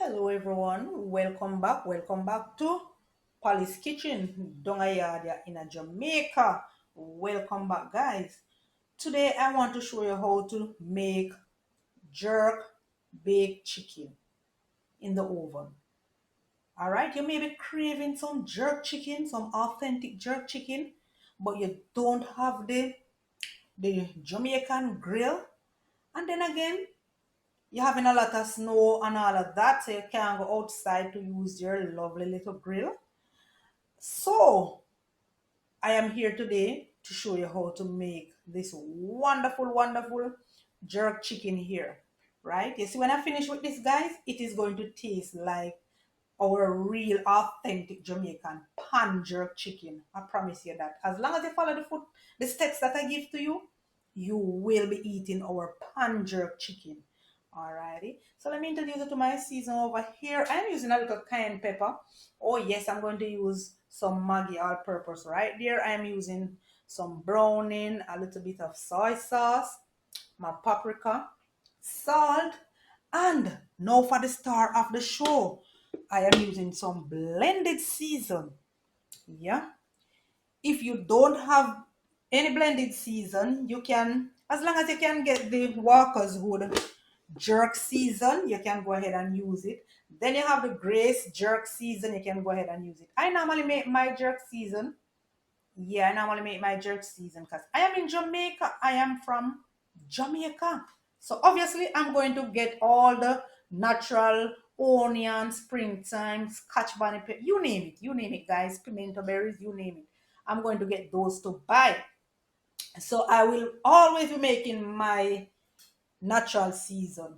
Hello everyone, welcome back to Polly's Kitchen, Dongayadia in a Jamaica. Welcome back guys. Today I want to show you how to make jerk baked chicken in the oven. Alright, you may be craving some jerk chicken, some authentic jerk chicken, but you don't have the Jamaican grill. And then again, you're having a lot of snow and all of that, so you can't go outside to use your lovely little grill. So, I am here today to show you how to make this wonderful jerk chicken here, right? You see, when I finish with this, guys, it is going to taste like our real authentic Jamaican pan jerk chicken. I promise you that. As long as you follow the steps that I give to you, you will be eating our pan jerk chicken. Alrighty. So let me introduce you to my season over here. I'm using a little cayenne pepper. Oh yes, I'm going to use some Maggi all-purpose right there. I'm using some browning, a little bit of soy sauce, my paprika, salt, and now for the star of the show, I am using some blended season. Yeah. If you don't have any blended season, you can, as long as you can get the Walker's Wood jerk season, you can go ahead and use it. Then you have the Grace jerk season, you can go ahead and use it. I normally make my jerk season. Yeah, I normally make my jerk season because I am in Jamaica. I am from Jamaica. So obviously I'm going to get all the natural onion, springtime, scotch bonnet pepper, you name it, guys, pimento berries, you name it. I'm going to get those to buy. So I will always be making my natural season.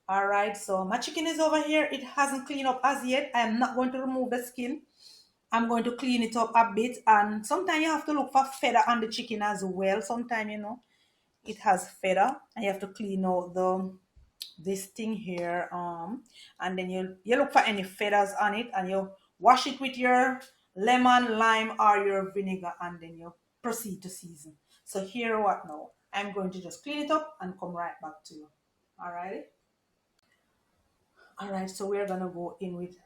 All right, so my chicken is over here. It hasn't cleaned up as yet. I am not going to remove the skin. I'm going to clean it up a bit, and sometimes you have to look for feather on the chicken as well. Sometimes it has feather and you have to clean out this thing here, and then you look for any feathers on it and you wash it with your lemon, lime, or your vinegar, and then you proceed to season. So here what now, I'm going to just clean it up and come right back to you. All right, so we're gonna go in with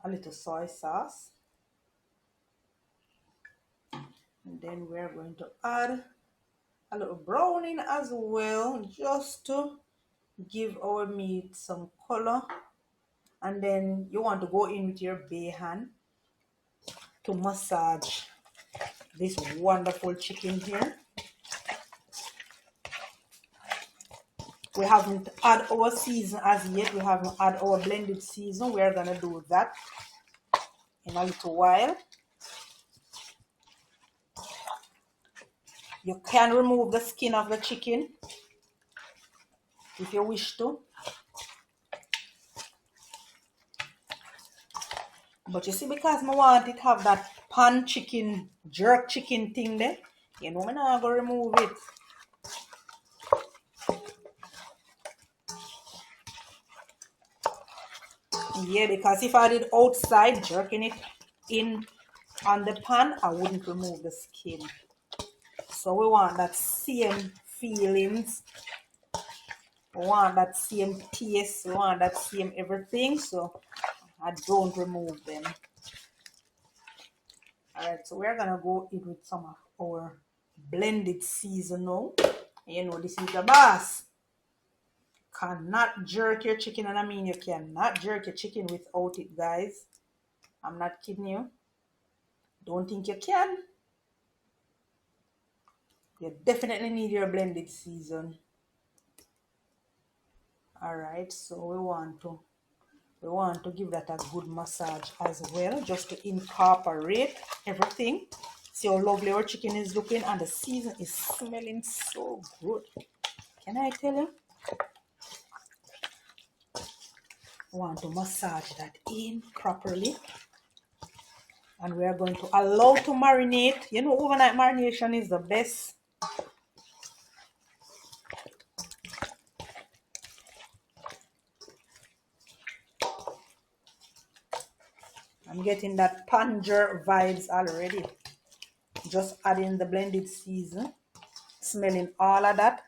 a little soy sauce, and then we're going to add a little browning as well, just to give our meat some color. And then you want to go in with your bay hand to massage this wonderful chicken here. We haven't add our season as yet. We haven't add our blended season. We're gonna do that in a little while. You can remove the skin of the chicken if you wish to, but you see, because I want it have that pan chicken, jerk chicken thing there, I'm not gonna remove it. Yeah, because if I did outside jerking it in on the pan, I wouldn't remove the skin. So we want that same feelings, we want that same taste, we want that same everything, so I don't remove them. Alright, so we're gonna go in with some of our blended season now. This is the boss. Cannot jerk your chicken, and I mean you cannot jerk your chicken without it, guys. I'm not kidding you. Don't think you can. You definitely need your blended season. Alright, so we want to give that a good massage as well, just to incorporate everything. See how lovely our chicken is looking, and the season is smelling so good. Can I tell you? We want to massage that in properly, and we are going to allow to marinate. Overnight marination is the best. I'm getting that panger vibes already. Just adding the blended season, smelling all of that.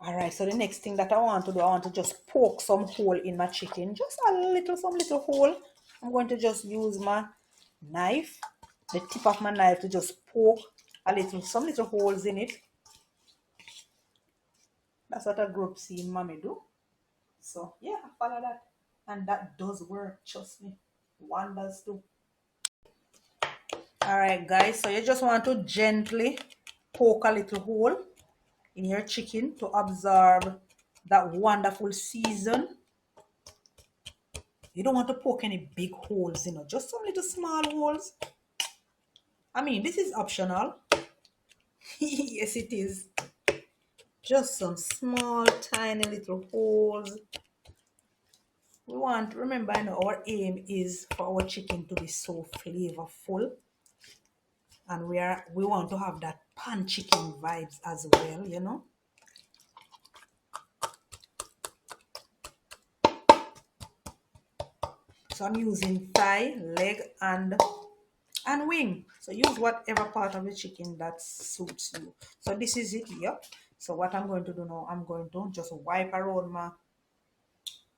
All right, so the next thing that I want to do, I want to just poke some hole in my chicken, just a little, some little hole. I'm going to just use my knife, the tip of my knife, to just poke a little, some little holes in it. That's what I grew up seeing mommy do. So yeah, I follow that, and that does work. Trust me, wonders too. All right, guys. So you just want to gently poke a little hole in your chicken to absorb that wonderful season. You don't want to poke any big holes, just some little small holes. I mean, this is optional. Yes, it is. Just some small, tiny little holes. We want, remember, our aim is for our chicken to be so flavorful. And we want to have that pan chicken vibes as well. So I'm using thigh, leg, and wing. So use whatever part of the chicken that suits you. So this is it here. So what I'm going to do now, I'm going to just wipe around my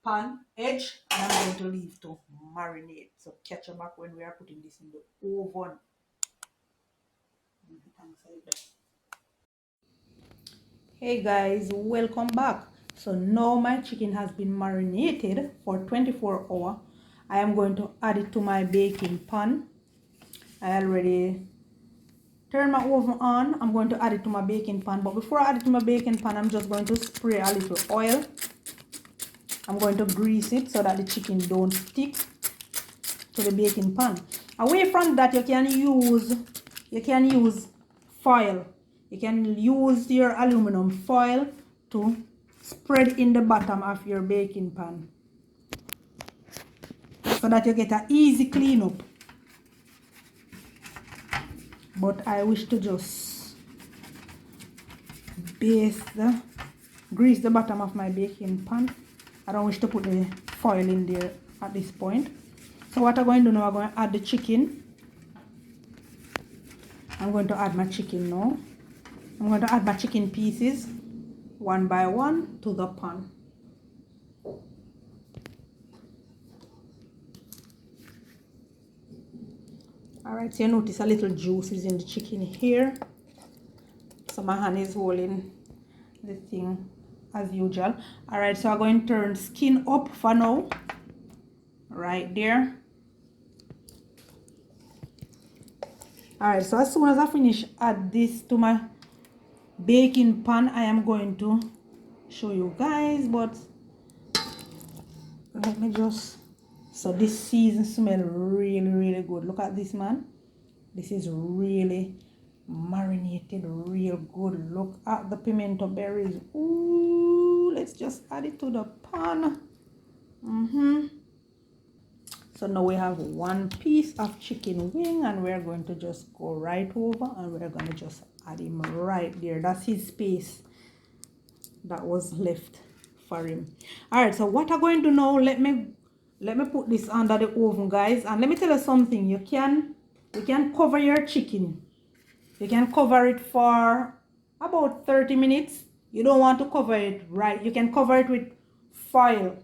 pan edge, and I'm going to leave to marinate. So catch you back when we are putting this in the oven. Hey guys, welcome back. So now my chicken has been marinated for 24 hours. I am going to add it to my baking pan. I already turn my oven on. I'm going to add it to my baking pan, but before I add it to my baking pan, I'm just going to spray a little oil. I'm going to grease it so that the chicken don't stick to the baking pan. Away from that, you can use foil. You can use your aluminum foil to spread in the bottom of your baking pan so that you get an easy cleanup. But I wish to just grease the bottom of my baking pan. I don't wish to put the foil in there at this point. So what I'm going to do now, I'm going to add the chicken. I'm going to add my chicken now. I'm going to add my chicken pieces one by one to the pan. Alright, so you notice a little juice is in the chicken here. So my hand is holding the thing as usual. Alright, so I'm going to turn skin up for now. Right there. Alright, so as soon as I finish add this to my baking pan, I am going to show you guys, but let me just, so this season smell really good. Look at this, man. This is really marinated real good. Look at the pimento berries. Ooh, let's just add it to the pan. So now we have one piece of chicken wing, and we're going to just go right over, and we're going to just add him right there. That's his space that was left for him. All right, so what I'm going to do now, let me put this under the oven, guys, and let me tell you something. You can cover your chicken. You can cover it for about 30 minutes. You don't want to cover it right. You can cover it with foil.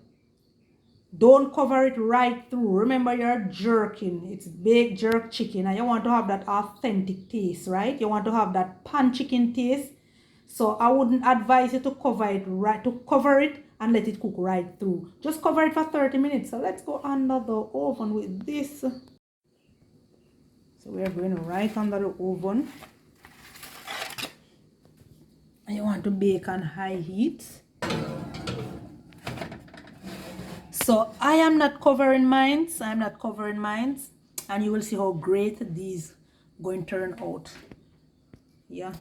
Don't cover it right through. Remember, you're jerking. It's baked jerk chicken, and you want to have that authentic taste, right? You want to have that pan chicken taste. So I wouldn't advise you to cover it and let it cook right through. Just cover it for 30 minutes. So let's go under the oven with this. So we're going right under the oven. And you want to bake on high heat. So I am not covering mine. And you will see how great these going to turn out. Yeah.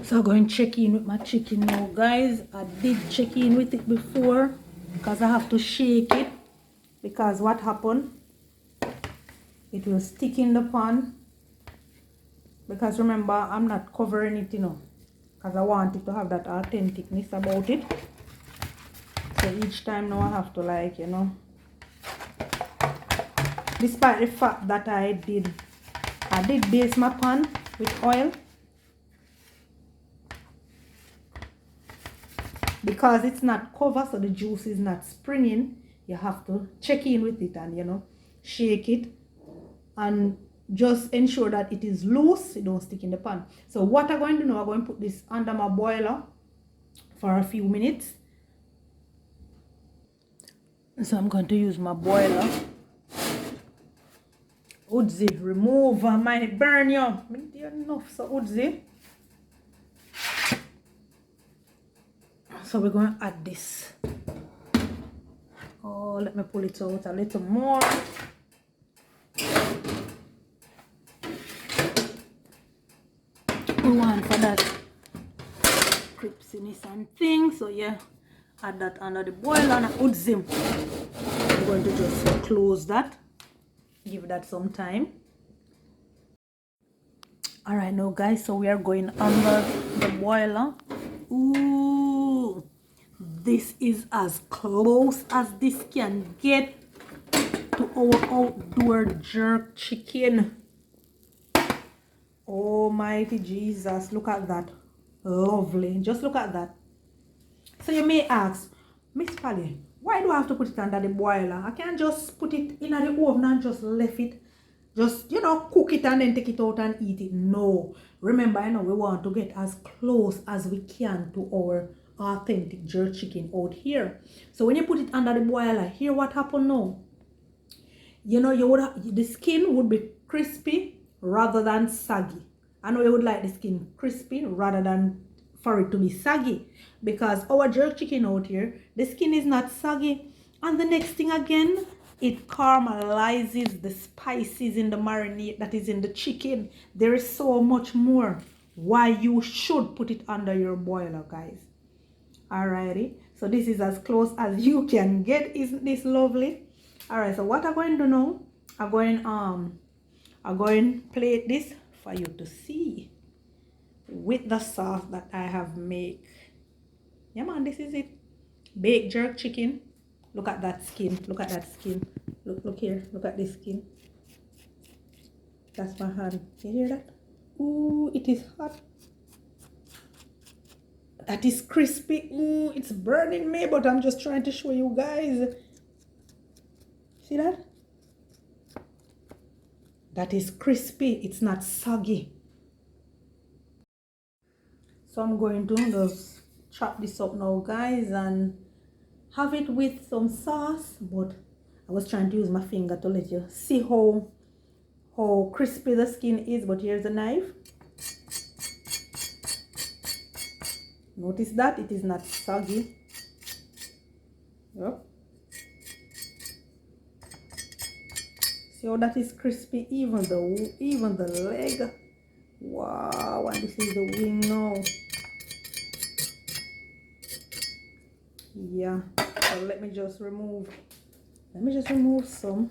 So I'm going to check in with my chicken now, guys. I did check in with it before because I have to shake it, because what happened, it will stick in the pan. Because remember, I'm not covering it, because I want it to have that authenticness about it. So each time now I have to, despite the fact that I did I did base my pan with oil because it's not covered, so the juice is not springing. You have to check in with it and, you know, shake it and just ensure that it is loose. It don't stick in the pan. So what I'm going to do now, I'm going to put this under my boiler for a few minutes. So I'm going to use my boiler. Udzi, remove my burn you. Enough, so Udzi. So we're going to add this. Oh, let me pull it out a little more. We want for that crispiness and things. So yeah, add that under the boiler and Udzi. I'm going to just close that. Give that some time. All right now guys, so we are going under the boiler. Ooh, this is as close as this can get to our outdoor jerk chicken. Almighty Jesus, look at that. Lovely. Just look at that. So you may ask, Miss Polly, why do I have to put it under the boiler? I can't just put it in the oven and just left it. Just, you know, cook it and then take it out and eat it. No. Remember, you know, we want to get as close as we can to our authentic jerk chicken out here. So when you put it under the boiler, hear what happened now. You know, the skin would be crispy rather than saggy. I know you would like the skin crispy rather than for it to be saggy, because our jerk chicken out here, the skin is not saggy. And the next thing again, it caramelizes the spices in the marinade that is in the chicken. There is so much more why you should put it under your boiler, guys. Alrighty, so this is as close as you can get. Isn't this lovely? Alright, so what I'm going to do now, I'm going to plate this for you to see with the sauce that I have made. Yeah man, this is it. Baked jerk chicken. Look at that skin. Look at that skin. Look here. Look at this skin. That's my hand. You hear that? Ooh, it is hot. That is crispy. Ooh, it's burning me, but I'm just trying to show you guys. See that? That is crispy. It's not soggy. So I'm going to just chop this up now, guys, and have it with some sauce. But I was trying to use my finger to let you see how crispy the skin is. But here's a knife. Notice that it is not soggy. Yep. See how that is crispy, even the leg. Wow, and this is the wing now. Yeah, so let me just remove some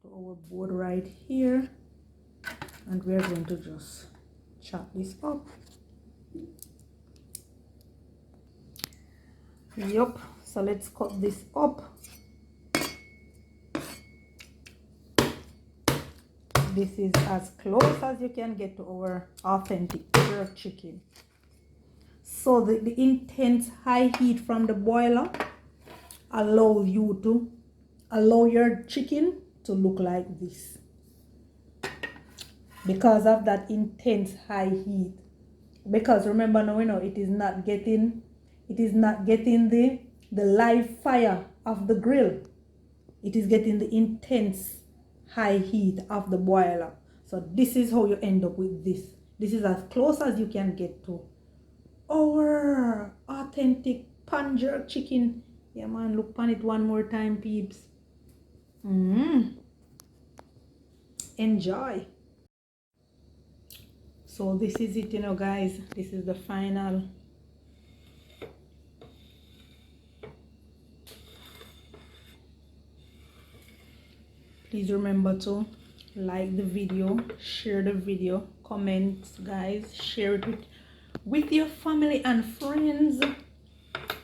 to our board right here, and we're going to just chop this up. Yup, so let's cut this up. This is as close as you can get to our authentic jerk chicken. So the intense high heat from the boiler allows you to allow your chicken to look like this. Because of that intense high heat. Because remember now, you know, it is not getting the live fire of the grill. It is getting the intense high heat of the boiler. So this is how you end up with this. This is as close as you can get to our authentic pan jerk chicken. Yeah man, look on it one more time, peeps. Enjoy. So this is it, you know, guys. This is the final. Please remember to like the video, share the video, comment, guys, share it with your family and friends.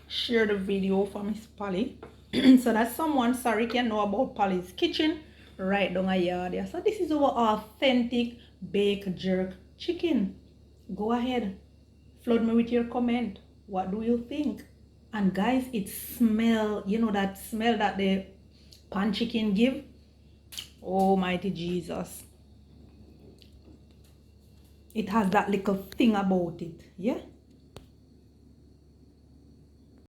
Share the video for Miss Polly so that someone sorry can know about Polly's kitchen. right down a yard. Yeah. So this is our authentic baked jerk chicken. Go ahead, flood me with your comment. What do you think? And guys, it smell, you know that smell that the pan chicken give? Almighty Jesus. It has that little thing about it. Yeah.